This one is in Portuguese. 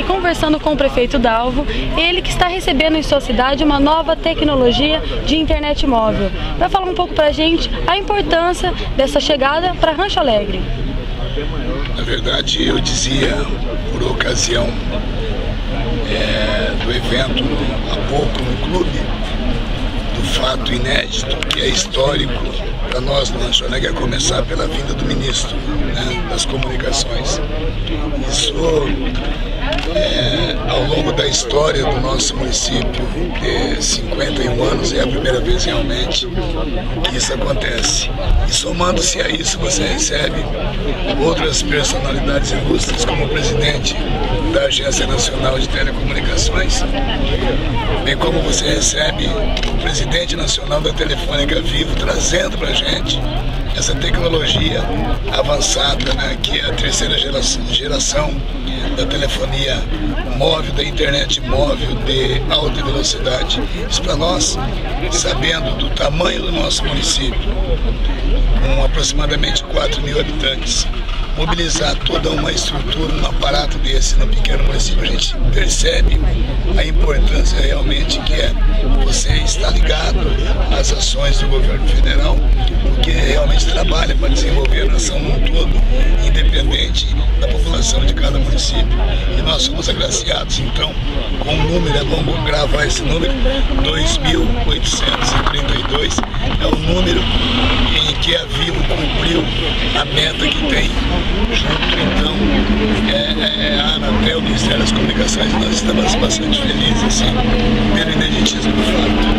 Alegre, conversando com o prefeito Dalvo, ele que está recebendo em sua cidade uma nova tecnologia de internet móvel. Vai falar um pouco para a gente a importância dessa chegada para Rancho Alegre. Na verdade, eu dizia, por ocasião do evento há pouco no clube, do fato inédito, que é histórico para nós no Rancho Alegre, a começar pela vinda do ministro, né, das comunicações. Isso, ao longo da história do nosso município, de 51 anos, é a primeira vez realmente que isso acontece. E somando-se a isso, você recebe outras personalidades ilustres, como o presidente da Agência Nacional de Telecomunicações, bem como você recebe o presidente nacional da Telefônica Vivo, trazendo para a gente essa tecnologia avançada, né, que é a terceira geração da telefonia móvel, da internet móvel de alta velocidade. Isso para nós, sabendo do tamanho do nosso município, com aproximadamente 4 mil habitantes, mobilizar toda uma estrutura, um aparato desse no pequeno município, a gente percebe a importância realmente que é você estar ligado às ações do governo federal, porque realmente trabalha para desenvolver a nação num todo, independente da população de cada município. E nós somos agraciados, então, com o número, é bom gravar esse número, 2.832, é o número em que a Vivo cumpriu a meta que tem junto, então, a Anatel, o Ministério das Comunicações. Nós estamos bastante felizes, assim, pelo ineditismo do fato.